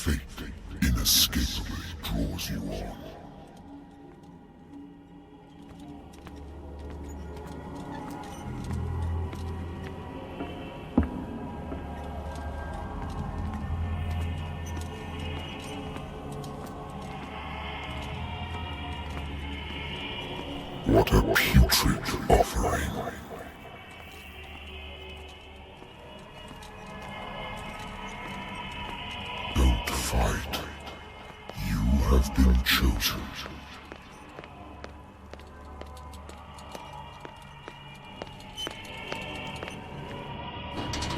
Fate inescapably draws you on. What a putrid offering. Don't fight. You have been chosen.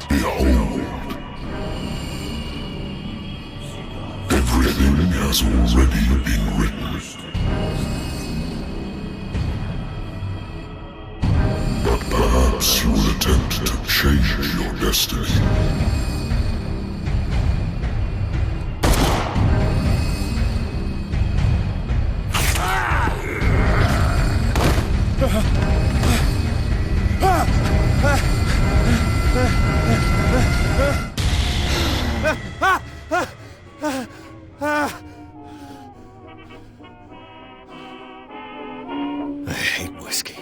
Behold. Everything has already been written. Perhaps you will attempt to change your destiny. I hate whiskey.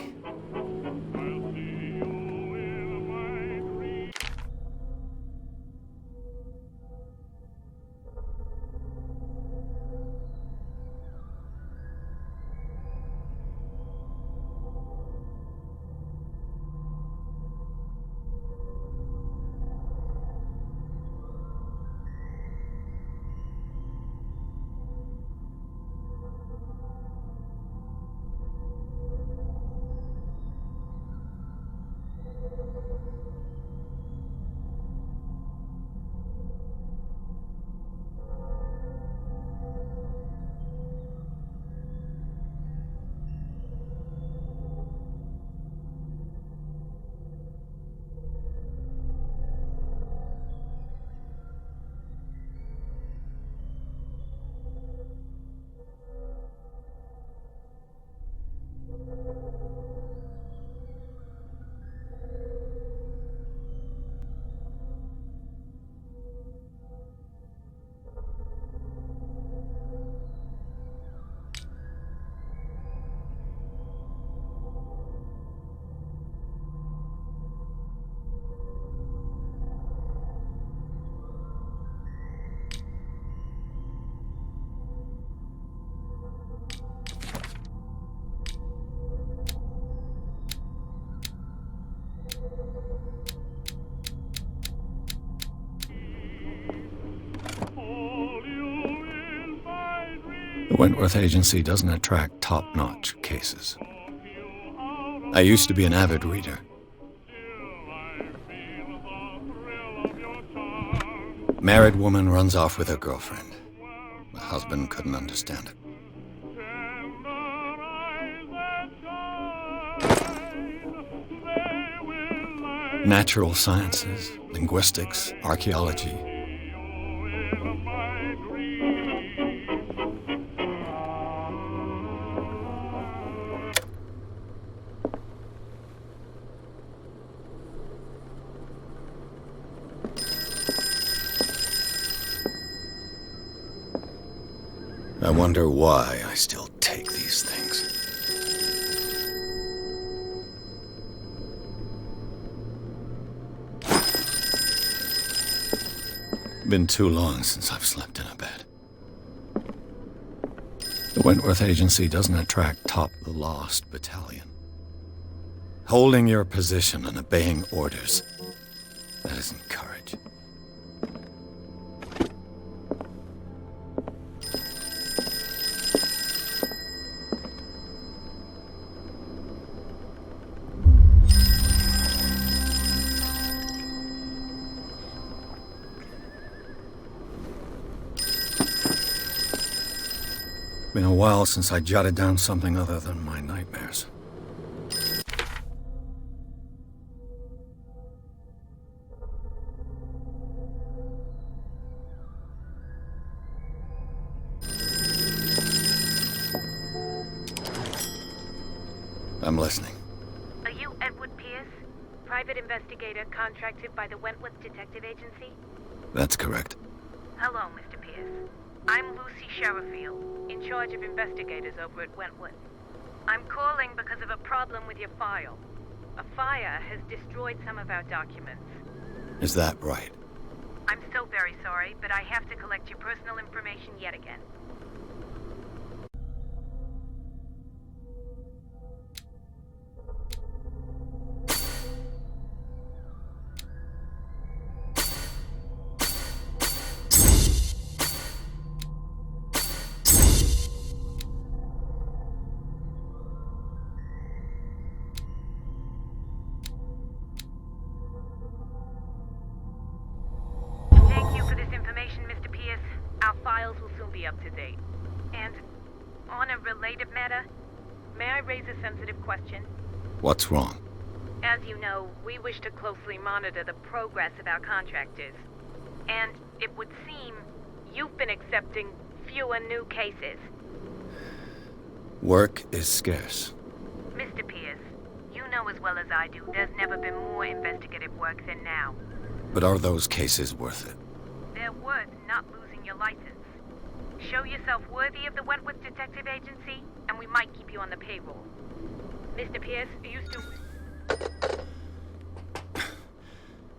The Wentworth Agency doesn't attract top-notch cases. I used to be an avid reader. Married woman runs off with her girlfriend. The husband couldn't understand it. Natural sciences, linguistics, archaeology. I wonder why I still take these things. Been too long since I've slept in a bed. The Wentworth Agency doesn't attract top-the-lost battalion. Holding your position and obeying orders, that isn't courage. Been a while since I jotted down something other than my nightmares. I'm listening. Are you Edward Pierce, private investigator contracted by the Wentworth Detective Agency? That's correct. Hello, Mr. Pierce. Sherifield, in charge of investigators over at Wentworth. I'm calling because of a problem with your file. A fire has destroyed some of our documents. Is that right? I'm so very sorry, but I have to collect your personal information yet again. Thank you for this information, Mr. Pierce. Our files will soon be up to date. And on a related matter, may I raise a sensitive question? What's wrong? As you know, we wish to closely monitor the progress of our contractors. And it would seem you've been accepting fewer new cases. Work is scarce. Mr. Pierce, you know as well as I do, there's never been more investigative work than now. But are those cases worth it? They're worth not losing your license. Show yourself worthy of the Wentworth Detective Agency, and we might keep you on the payroll. Mr. Pierce, are you still...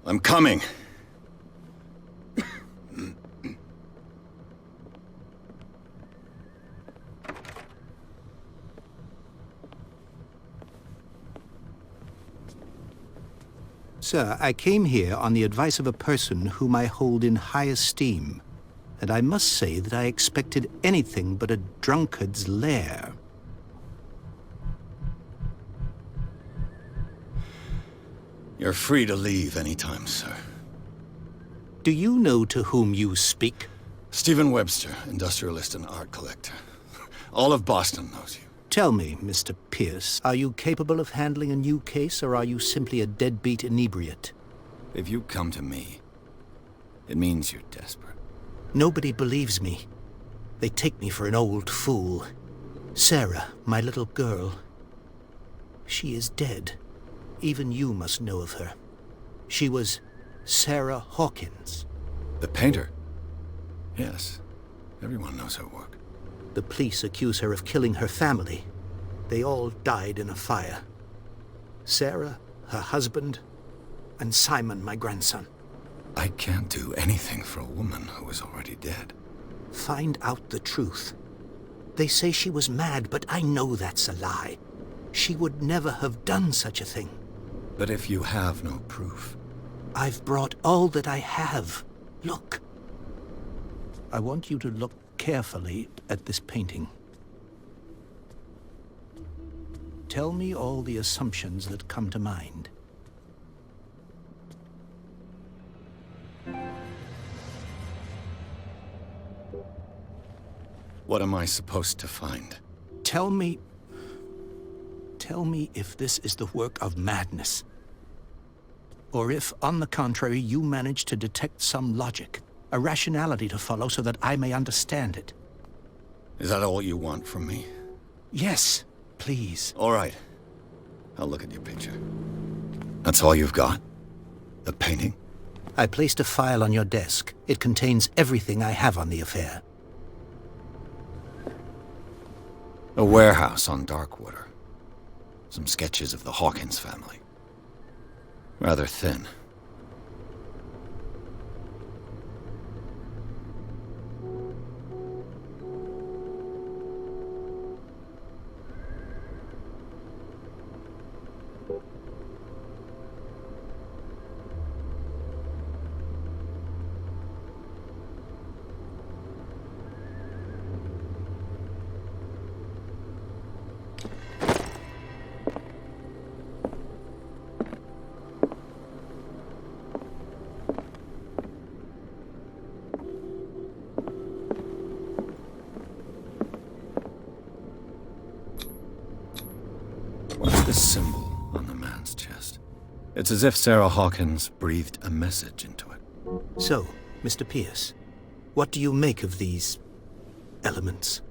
I'm coming! Sir, I came here on the advice of a person whom I hold in high esteem, and I must say that I expected anything but a drunkard's lair. You're free to leave anytime, sir. Do you know to whom you speak? Stephen Webster, industrialist and art collector. All of Boston knows you. Tell me, Mr. Pierce, are you capable of handling a new case, or are you simply a deadbeat inebriate? If you come to me, it means you're desperate. Nobody believes me. They take me for an old fool. Sarah, my little girl, she is dead. Even you must know of her. She was Sarah Hawkins. The painter? Yes. Everyone knows her work. The police accuse her of killing her family. They all died in a fire. Sarah, her husband, and Simon, my grandson. I can't do anything for a woman who is already dead. Find out the truth. They say she was mad, but I know that's a lie. She would never have done such a thing. But if you have no proof... I've brought all that I have. Look. I want you to look carefully at this painting. Tell me all the assumptions that come to mind. What am I supposed to find? Tell me if this is the work of madness. Or if, on the contrary, you manage to detect some logic, a rationality to follow so that I may understand it. Is that all you want from me? Yes, please. All right. I'll look at your picture. That's all you've got? The painting? I placed a file on your desk. It contains everything I have on the affair. A warehouse on Darkwater. Some sketches of the Hawkins family. Rather thin. This symbol on the man's chest. It's as if Sarah Hawkins breathed a message into it. So, Mr. Pierce, what do you make of these elements?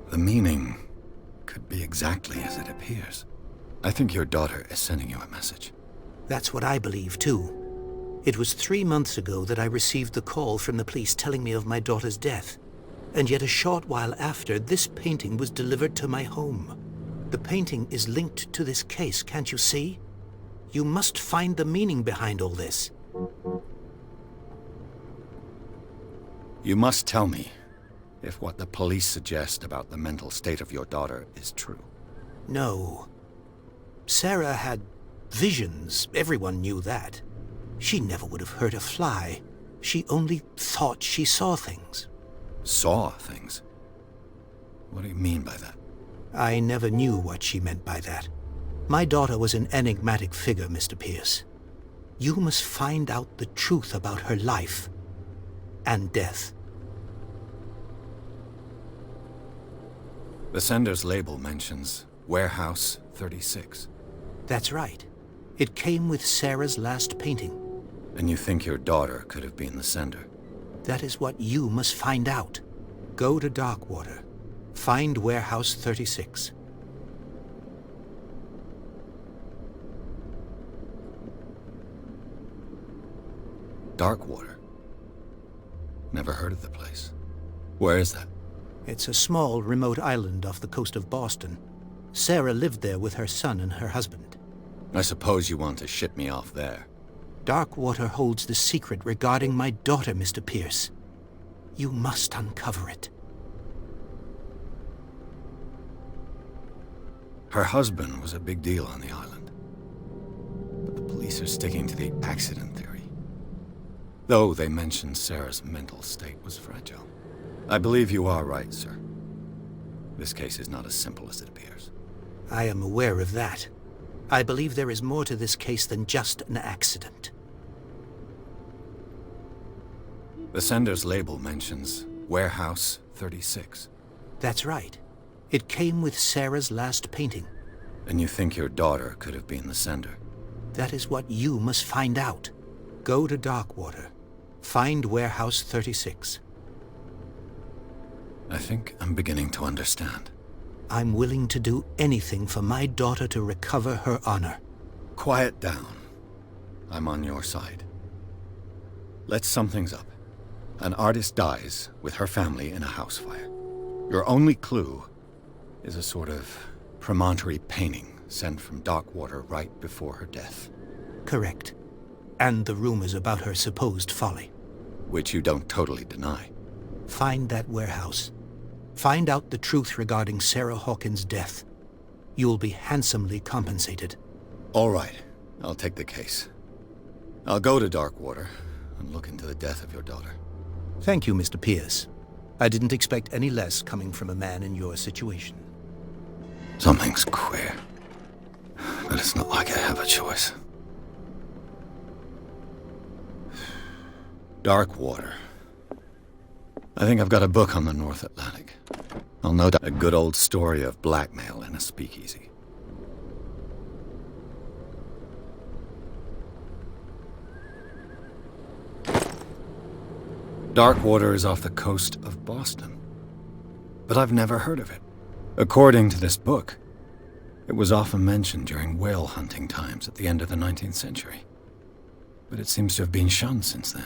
The meaning could be exactly as it appears. I think your daughter is sending you a message. That's what I believe, too. It was 3 months ago that I received the call from the police telling me of my daughter's death. And yet a short while after, this painting was delivered to my home. The painting is linked to this case, can't you see? You must find the meaning behind all this. You must tell me if what the police suggest about the mental state of your daughter is true. No. Sarah had visions. Everyone knew that. She never would have hurt a fly. She only thought she saw things. Saw things? What do you mean by that? I never knew what she meant by that. My daughter was an enigmatic figure, Mr. Pierce. You must find out the truth about her life and death. The sender's label mentions Warehouse 36. That's right. It came with Sarah's last painting. And you think your daughter could have been the sender? That is what you must find out. Go to Darkwater. Find Warehouse 36. Darkwater? Never heard of the place. Where is that? It's a small, remote island off the coast of Boston. Sarah lived there with her son and her husband. I suppose you want to ship me off there. Darkwater holds the secret regarding my daughter, Mr. Pierce. You must uncover it. Her husband was a big deal on the island. But the police are sticking to the accident theory. Though they mentioned Sarah's mental state was fragile. I believe you are right, sir. This case is not as simple as it appears. I am aware of that. I believe there is more to this case than just an accident. The sender's label mentions Warehouse 36. That's right. It came with Sarah's last painting. And you think your daughter could have been the sender? That is what you must find out. Go to Darkwater. Find Warehouse 36. I think I'm beginning to understand. I'm willing to do anything for my daughter to recover her honor. Quiet down. I'm on your side. Let's sum things up. An artist dies with her family in a house fire. Your only clue is a sort of promontory painting sent from Darkwater right before her death. Correct. And the rumors about her supposed folly. Which you don't totally deny. Find that warehouse. Find out the truth regarding Sarah Hawkins' death. You'll be handsomely compensated. All right. I'll take the case. I'll go to Darkwater and look into the death of your daughter. Thank you, Mr. Pierce. I didn't expect any less coming from a man in your situation. Something's queer. But it's not like I have a choice. Darkwater. I think I've got a book on the North Atlantic. I'll note a good old story of blackmail in a speakeasy. Darkwater is off the coast of Boston. But I've never heard of it. According to this book, it was often mentioned during whale hunting times at the end of the 19th century. But it seems to have been shunned since then.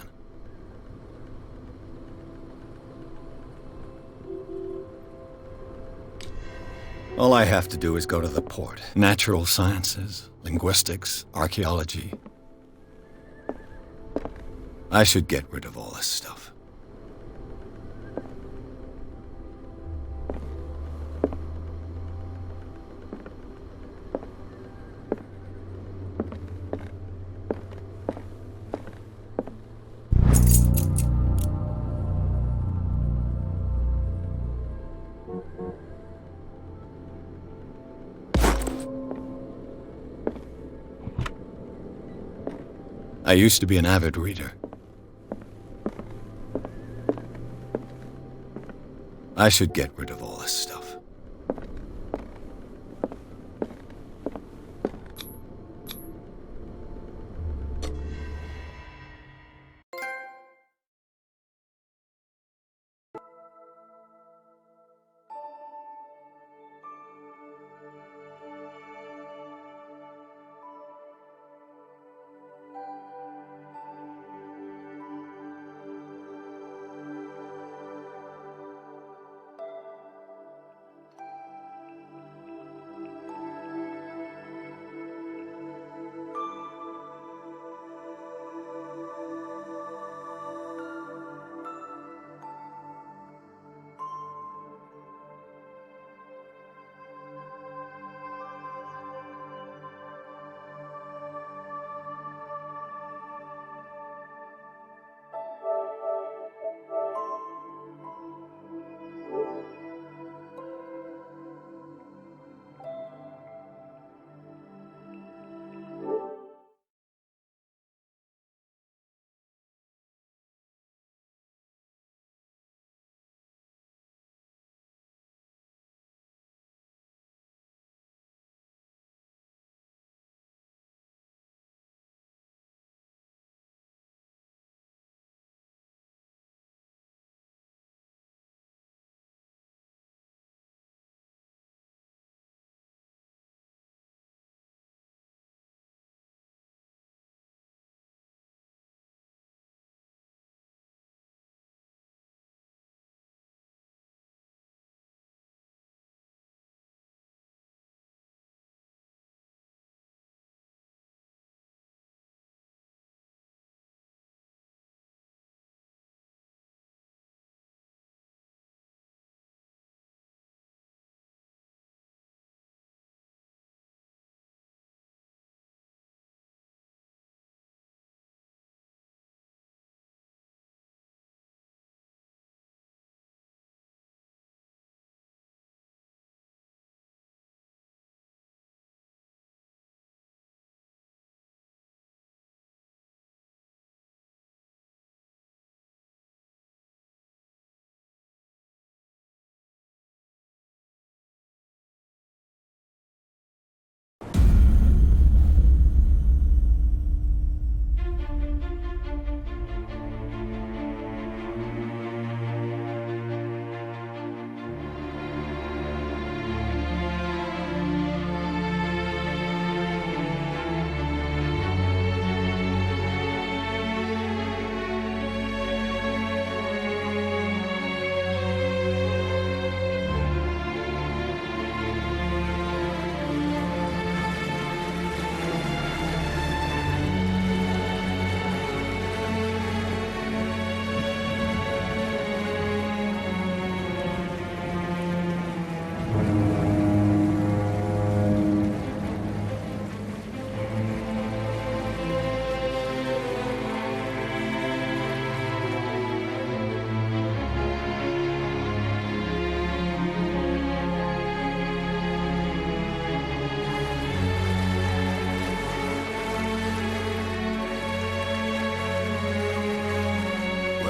All I have to do is go to the port. Natural sciences, linguistics, archaeology. I should get rid of all this stuff. I used to be an avid reader. I should get rid of all this stuff.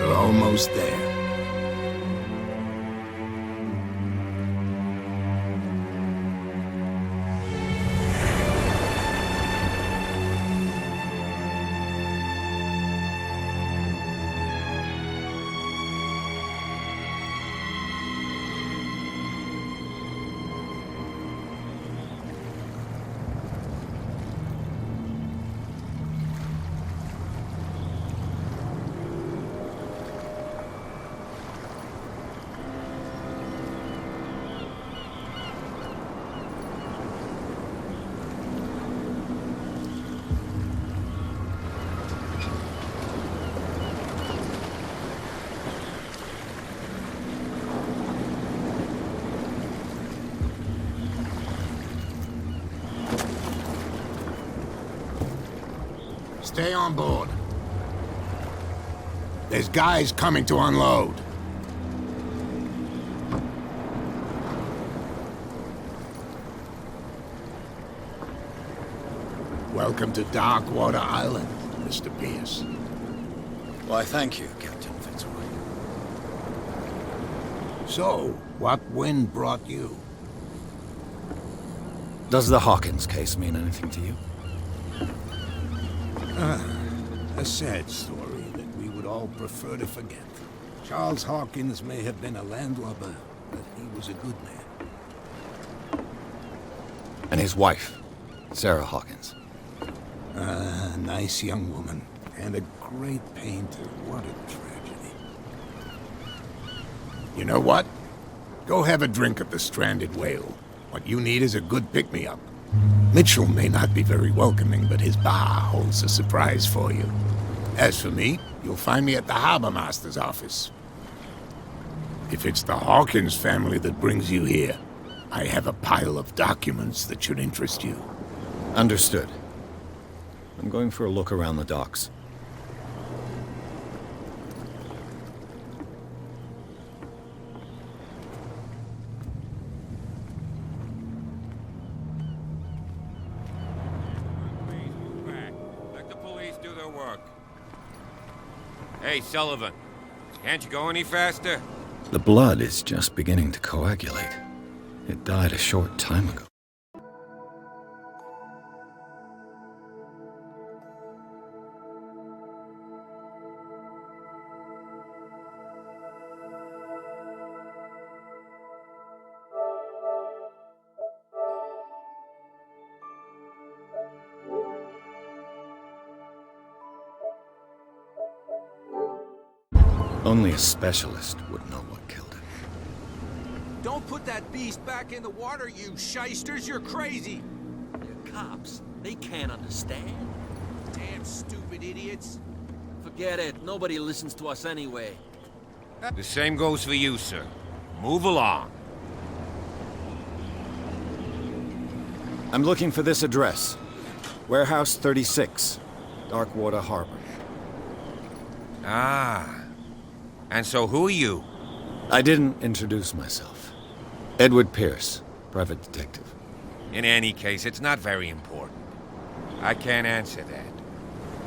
We're almost there. Stay on board. There's guys coming to unload. Welcome to Darkwater Island, Mr. Pierce. Why, thank you, Captain Fitzroy. So, what wind brought you? Does the Hawkins case mean anything to you? A sad story that we would all prefer to forget. Charles Hawkins may have been a landlubber, but he was a good man. And his wife, Sarah Hawkins. A nice young woman, and a great painter. What a tragedy. You know what? Go have a drink at the Stranded Whale. What you need is a good pick-me-up. Mitchell may not be very welcoming, but his bar holds a surprise for you. As for me, you'll find me at the Harbor Master's office. If it's the Hawkins family that brings you here, I have a pile of documents that should interest you. Understood. I'm going for a look around the docks. Let the police do their work. Hey, Sullivan. Can't you go any faster? The blood is just beginning to coagulate. It died a short time ago. Only a specialist would know what killed him. Don't put that beast back in the water, you shysters! You're crazy! They're cops. They can't understand. Damn stupid idiots! Forget it. Nobody listens to us anyway. The same goes for you, sir. Move along. I'm looking for this address. Warehouse 36, Darkwater Harbor. Ah. And so who are you? I didn't introduce myself. Edward Pierce, private detective. In any case, it's not very important. I can't answer that.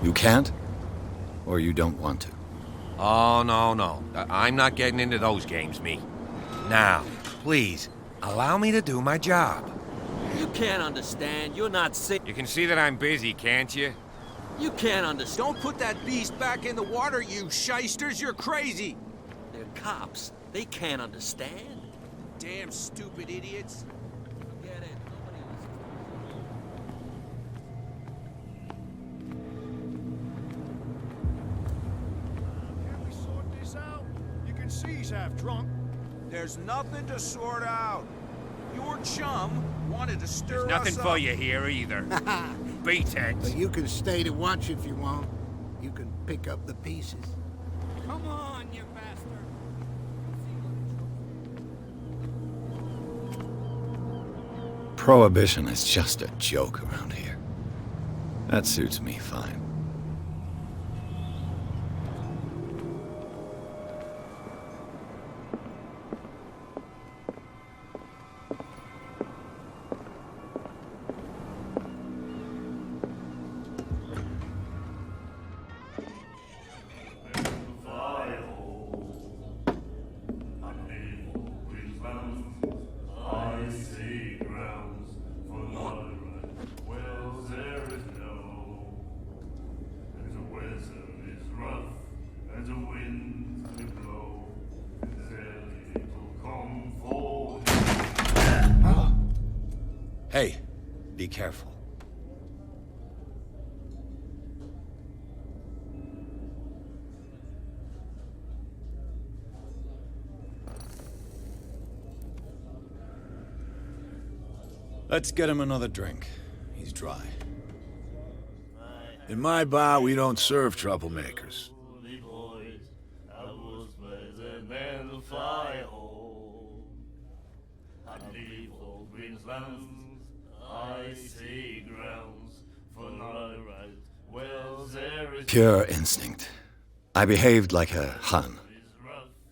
You can't? Or you don't want to? Oh, no. I'm not getting into those games, me. Now, please, allow me to do my job. You can't understand. You're not sick. You can see that I'm busy, can't you? You can't understand. Don't put that beast back in the water, you shysters! You're crazy! They're cops. They can't understand. Damn stupid idiots! Forget it. Nobody listens. Can we sort this out? You can see he's half drunk. There's nothing to sort out. Your chum wanted to stir There's nothing us for up. you here either. Beat it. But you can stay to watch if you want. You can pick up the pieces. Come on, you bastard. Prohibition is just a joke around here. That suits me fine. Hey, be careful. Let's get him another drink. He's dry. In my bar, we don't serve troublemakers. Pure instinct. I behaved like a Hun,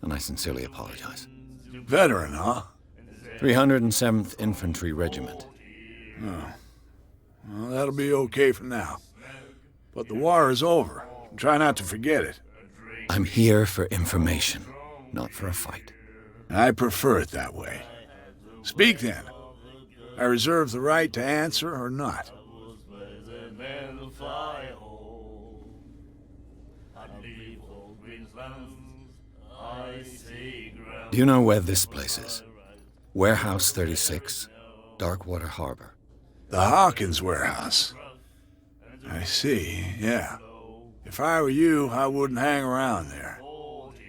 and I sincerely apologize. Veteran, huh? 307th Infantry Regiment. Well, that'll be okay for now. But the war is over. Try not to forget it. I'm here for information, not for a fight. I prefer it that way. Speak then. I reserve the right to answer or not. Do you know where this place is? Warehouse 36, Darkwater Harbor. The Hawkins warehouse. I see, yeah. If I were you, I wouldn't hang around there.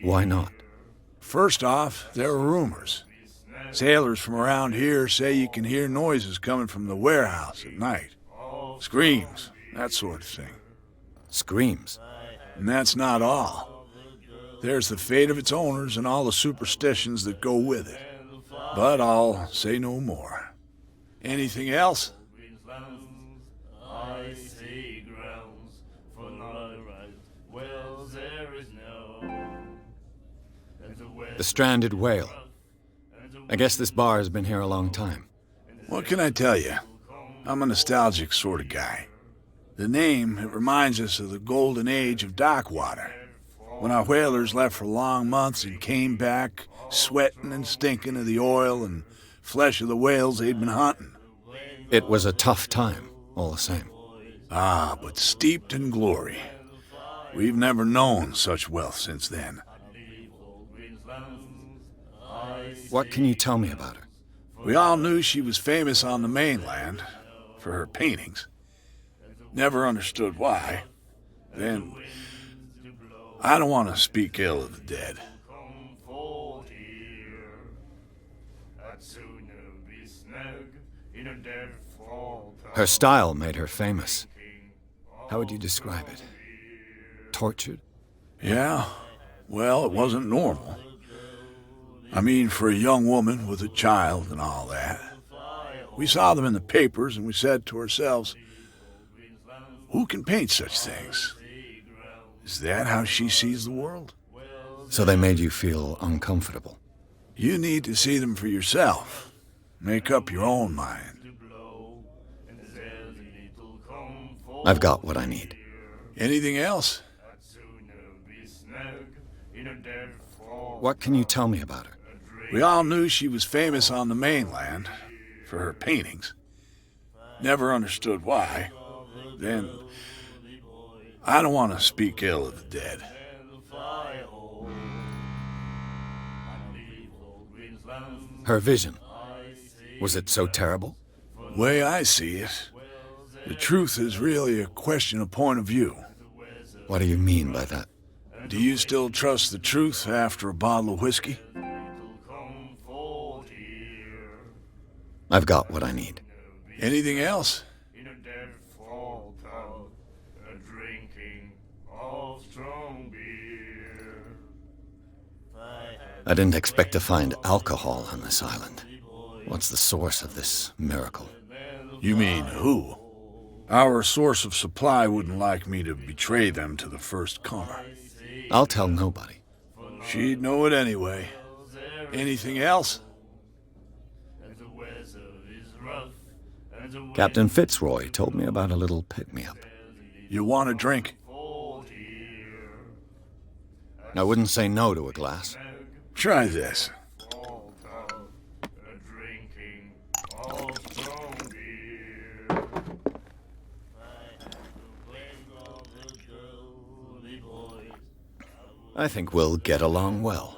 Why not? First off, there are rumors. Sailors from around here say you can hear noises coming from the warehouse at night. Screams, that sort of thing. Screams? And that's not all. There's the fate of its owners and all the superstitions that go with it. But I'll say no more. Anything else? The stranded whale. I guess this bar has been here a long time. What can I tell you? I'm a nostalgic sort of guy. The name, it reminds us of the golden age of dockwater, when our whalers left for long months and came back sweating and stinking of the oil and flesh of the whales they'd been hunting. It was a tough time, all the same. Ah, but steeped in glory. We've never known such wealth since then. What can you tell me about her? We all knew she was famous on the mainland for her paintings. Never understood why. Then, I don't want to speak ill of the dead. Her style made her famous. How would you describe it? Tortured? Yeah, well, it wasn't normal. I mean, for a young woman with a child and all that. We saw them in the papers and we said to ourselves, who can paint such things? Is that how she sees the world? So they made you feel uncomfortable. You need to see them for yourself. Make up your own mind. I've got what I need. Anything else? What can you tell me about her? We all knew she was famous on the mainland for her paintings. Never understood why. Then, I don't want to speak ill of the dead. Her vision. Was it so terrible? The way I see it, the truth is really a question of point of view. What do you mean by that? Do you still trust the truth after a bottle of whiskey? I've got what I need. Anything else? I didn't expect to find alcohol on this island. What's the source of this miracle? You mean who? Our source of supply wouldn't like me to betray them to the first comer. I'll tell nobody. She'd know it anyway. Anything else? Captain Fitzroy told me about a little pick-me-up. You want a drink? I wouldn't say no to a glass. Try this. I think we'll get along well.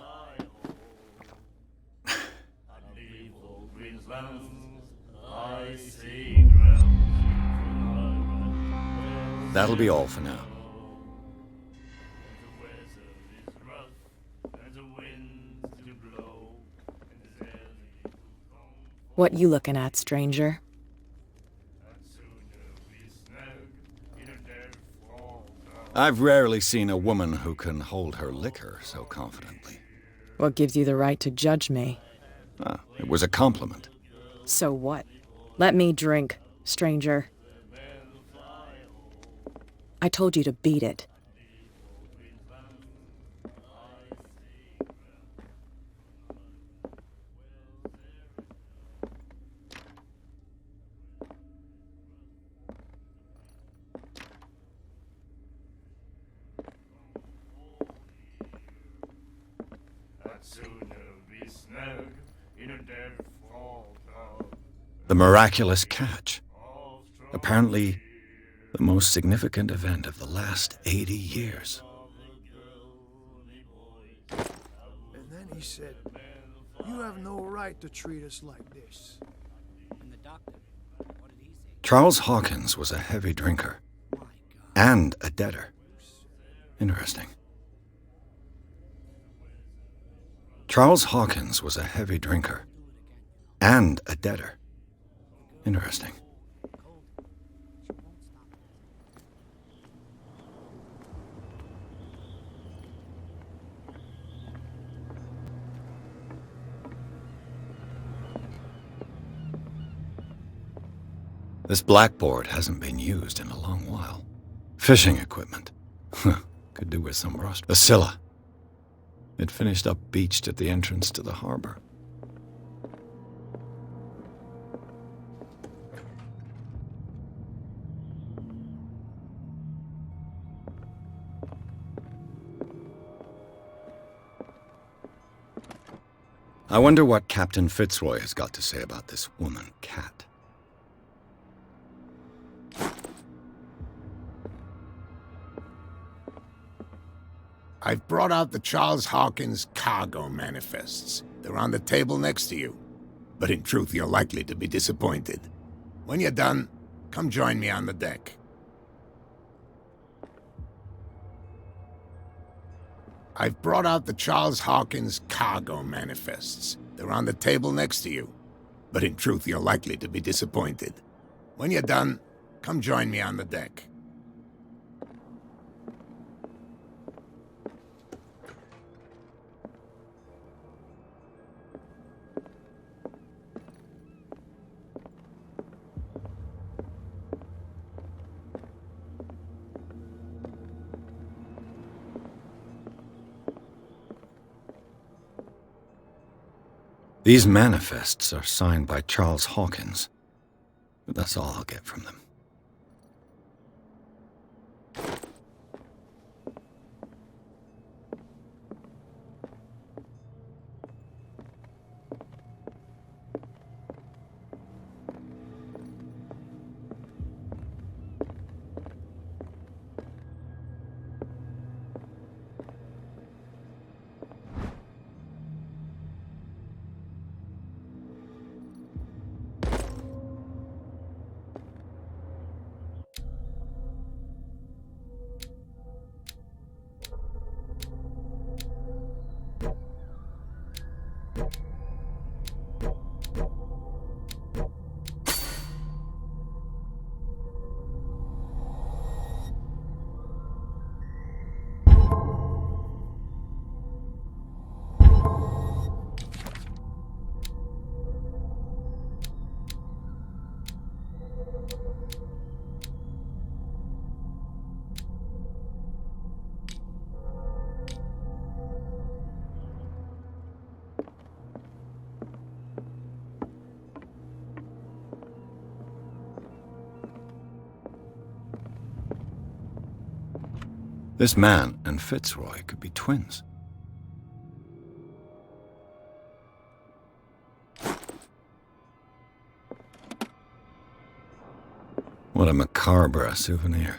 That'll be all for now. What you looking at, stranger? I've rarely seen a woman who can hold her liquor so confidently. What gives you the right to judge me? Ah, it was a compliment. So what? Let me drink, stranger. I told you to beat it. The miraculous catch. Apparently, the most significant event of the last 80 years. And then he said, "You have no right to treat us like this." And the doctor, what did he say? Charles Hawkins was a heavy drinker. And a debtor. Interesting. Charles Hawkins was a heavy drinker. And a debtor. Interesting. This blackboard hasn't been used in a long while. Fishing equipment. Could do with some rust. A Scylla. It finished up beached at the entrance to the harbor. I wonder what Captain Fitzroy has got to say about this woman, Cat. I've brought out the Charles Hawkins cargo manifests. They're on the table next to you. But in truth, you're likely to be disappointed. When you're done, come join me on the deck. I've brought out the Charles Hawkins cargo manifests. They're on the table next to you. But in truth, you're likely to be disappointed. When you're done, come join me on the deck. These manifests are signed by Charles Hawkins, but that's all I'll get from them. This man and Fitzroy could be twins. What a macabre souvenir.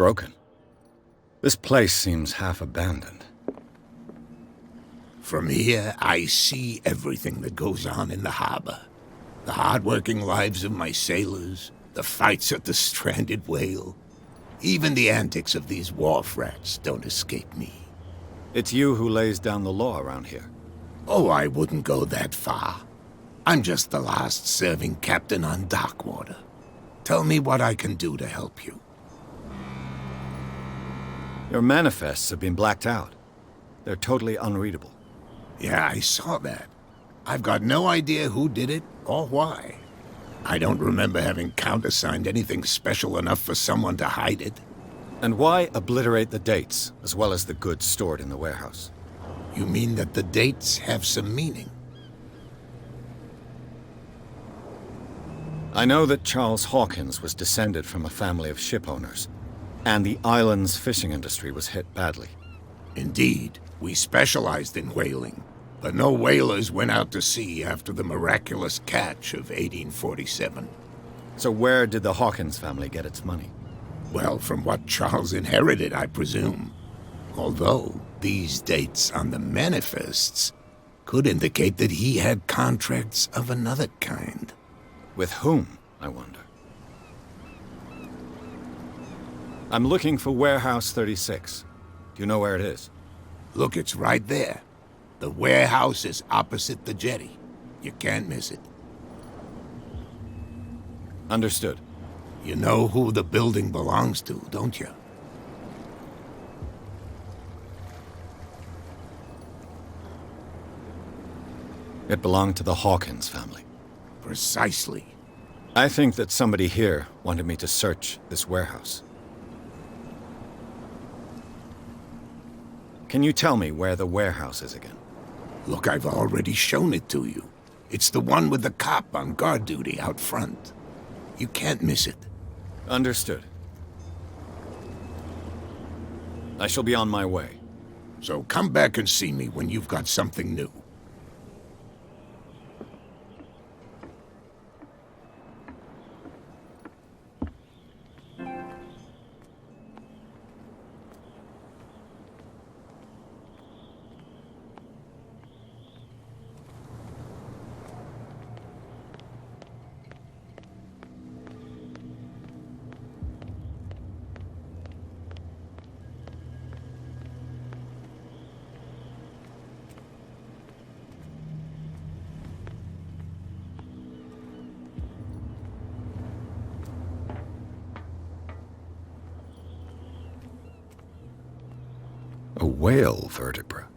broken. This place seems half abandoned. From here, I see everything that goes on in the harbor. The hard-working lives of my sailors, the fights at the stranded whale. Even the antics of these wharf rats don't escape me. It's you who lays down the law around here. Oh, I wouldn't go that far. I'm just the last serving captain on Darkwater. Tell me what I can do to help you. Your manifests have been blacked out. They're totally unreadable. Yeah, I saw that. I've got no idea who did it or why. I don't remember having countersigned anything special enough for someone to hide it. And why obliterate the dates, as well as the goods stored in the warehouse? You mean that the dates have some meaning? I know that Charles Hawkins was descended from a family of ship owners, and the island's fishing industry was hit badly. Indeed, we specialized in whaling, but no whalers went out to sea after the miraculous catch of 1847. So where did the Hawkins family get its money? Well, from what Charles inherited, I presume. Although, these dates on the manifests could indicate that he had contracts of another kind. With whom, I wonder? I'm looking for Warehouse 36. Do you know where it is? Look, it's right there. The warehouse is opposite the jetty. You can't miss it. Understood. You know who the building belongs to, don't you? It belonged to the Hawkins family. Precisely. I think that somebody here wanted me to search this warehouse. Can you tell me where the warehouse is again? Look, I've already shown it to you. It's the one with the cop on guard duty out front. You can't miss it. Understood. I shall be on my way. So come back and see me when you've got something new. A whale vertebra.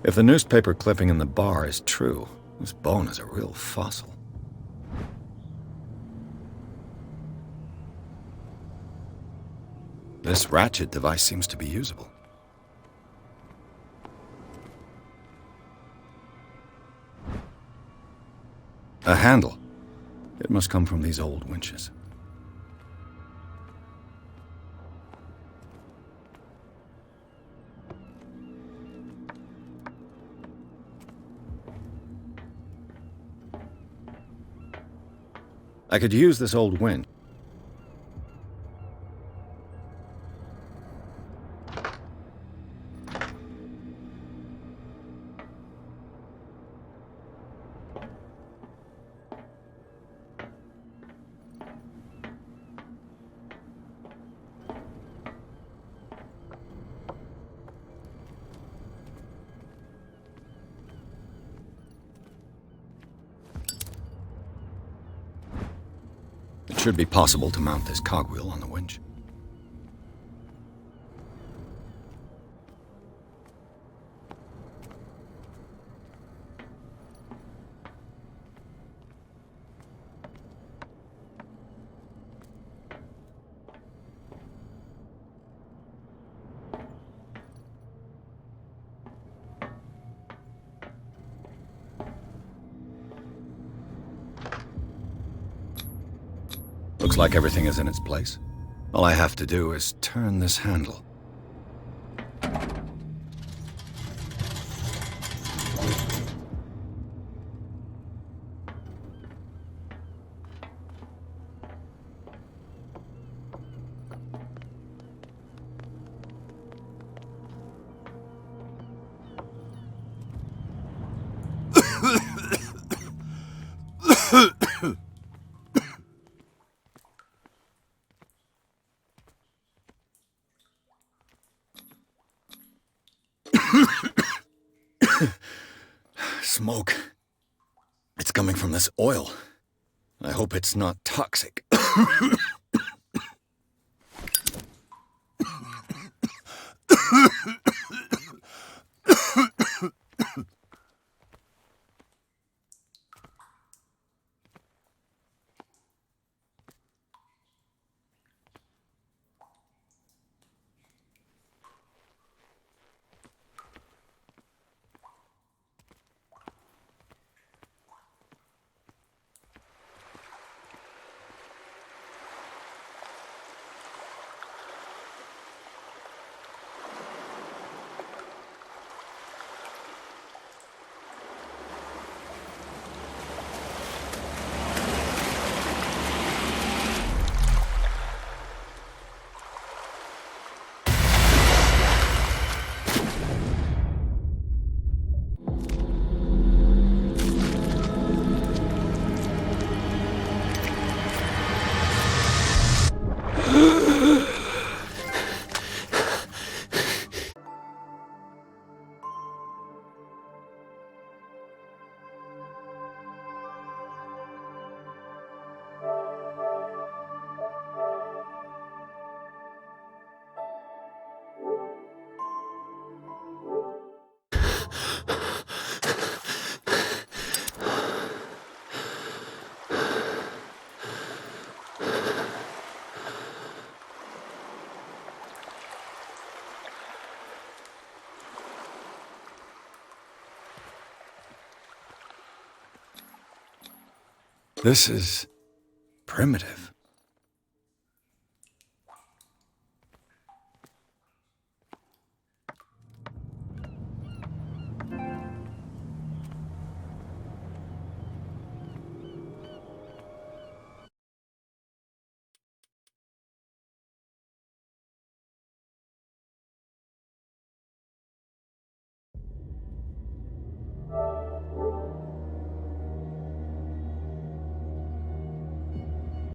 If the newspaper clipping in the bar is true, this bone is a real fossil. This ratchet device seems to be usable. A handle. It must come from these old winches. I could use this old winch. It should be possible to mount this cogwheel on the winch. Looks like everything is in its place. All I have to do is turn this handle. Smoke. It's coming from this oil. I hope it's not toxic. This is primitive.